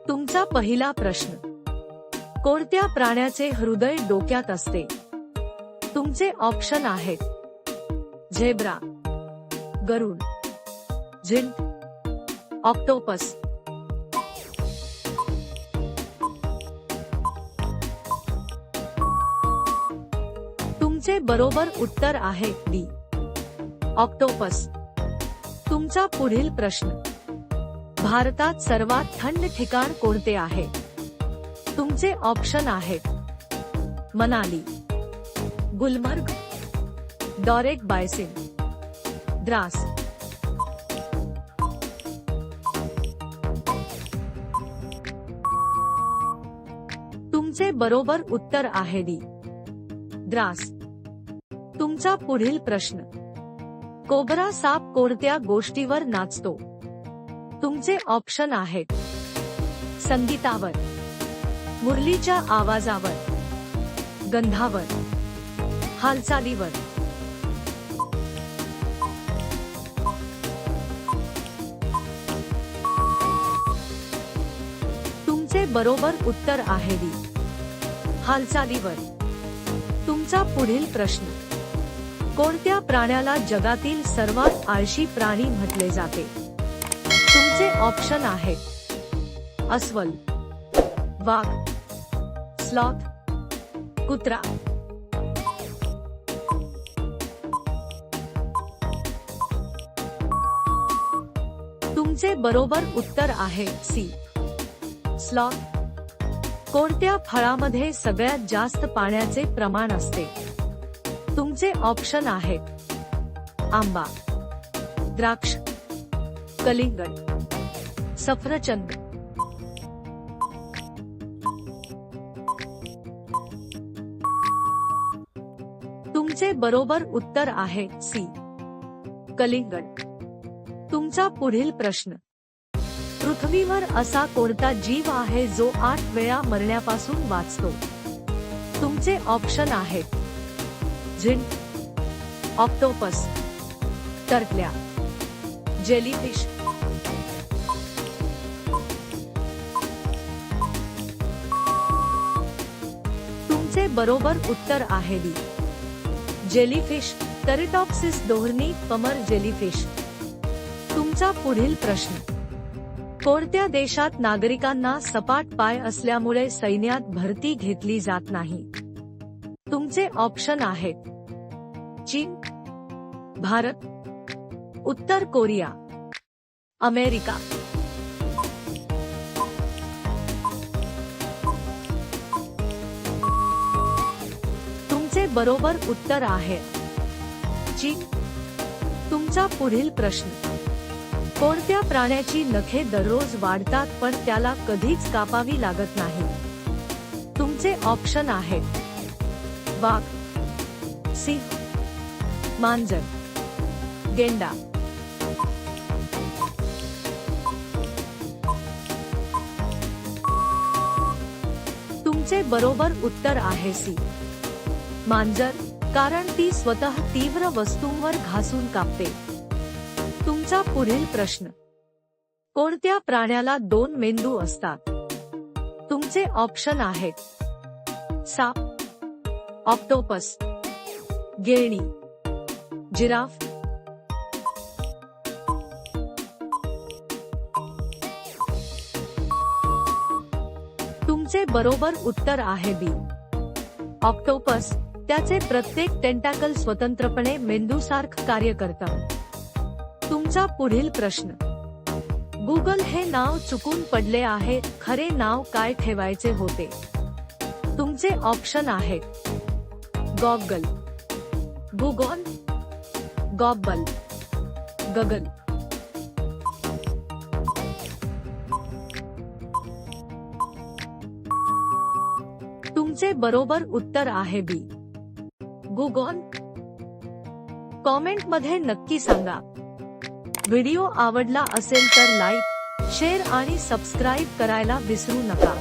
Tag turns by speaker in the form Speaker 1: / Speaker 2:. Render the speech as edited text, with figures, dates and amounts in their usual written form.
Speaker 1: तुमचा पहिला प्रश्न, कोणत्या प्राण्याचे हृदय डोक्यात असते? तुमचे ऑप्शन आहेत झेब्रा, गरुड, झिंट, ऑक्टोपस. तुमचे बरोबर उत्तर आहे डी, ऑक्टोपस. तुमचा पुढील प्रश्न, भारतात सर्वात थंड ठिकाण कोणते आहे? तुमचे ऑप्शन आहेत मनाली, गुलमर्ग, डॉरेक बायसिन, द्रास. तुमचे बरोबर उत्तर आहे डी, द्रास. तुमचा पुढील प्रश्न, कोब्रा साप कोणत्या गोष्टीवर नाचतो? तुमचे ऑप्शन आहेत संगीतावर, मुरलीच्या आवाजावर, गंधावर, हालचालीवर. तुमचे बरोबर उत्तर आहे डी, हालचालीवर. तुमचा पुढील प्रश्न, कोणत्या प्राण्याला जगातील सर्वात आळशी प्राणी म्हटले जाते? तुमचे ऑप्शन आहेत अस्वल, वाघ, स्लॉथ, कुत्रा. तुमचे बरोबर उत्तर आहे सी, स्लॉथ. कोणत्या फळामध्ये सगळ्यात जास्त पाण्याचे प्रमाण असते? तुमचे ऑप्शन आहेत आंबा, द्राक्ष, कलिंगड, सफरचंद. तुमचे बरोबर उत्तर आहे सी, कलिंगड. तुमचा पुढील प्रश्न, पृथ्वीवर असा कोणता जीव आहे जो 8 वेळा मरण्यापासून वाचतो? तुमचे ऑप्शन आहेत झिंट, ऑक्टोपस, टर्टल्या, जेलीफिश. तुमचे बरोबर उत्तर आहे डी, जेलीफिश, टरिटॉप्सिस दोहर्नी कमर जेलीफिश. तुमचा पुढील प्रश्न, कोणत्या देशात नागरिकांना सपाट पाय असल्यामुळे सैन्यात भरती घेतली जात नाही? तुमचे ऑप्शन आहेत चीन, भारत, उत्तर कोरिया, अमेरिका. तुमचे बरोबर उत्तर आहे चीन. तुमचा पुढील प्रश्न, कोणत्या प्राण्याची नखे दररोज वाढतात पण त्याला कधीच कापावी लागत नाही? तुमचे ऑप्शन आहेत वाघ, सिंह, मांजर, गेंडा. तुमचे बरोबर उत्तर आहे सी, मांजर, कारण ती स्वतः तीव्र वस्तूंवर घासून कापते. तुमचा पुढील प्रश्न, कोणत्या प्राण्याला 2 मेंदू असतात? तुमचे ऑप्शन आहेत साप, ऑक्टोपस, गेळणी, जिराफ. तुमचे बरोबर उत्तर आहे बी, ऑक्टोपस. त्याचे प्रत्येक टेंटॅकल स्वतंत्रपणे मेंदूसारखं कार्य करतं. तुमचा पुढील प्रश्न, गुगल हे नाव चुकून पडले आहे, खरे नाव काय ठेवायचे होते? तुमचे ऑप्शन आहेत गॉगल, गुगॉन, गॉब्बल, गगन. तुमचे बरोबर उत्तर आहे बी, गुगॉन. कॉमेंट मध्ये नक्की सांगा. व्हिडिओ आवडला असेल तर लाईक, शेअर आणि सबस्क्राईब करायला विसरू नका.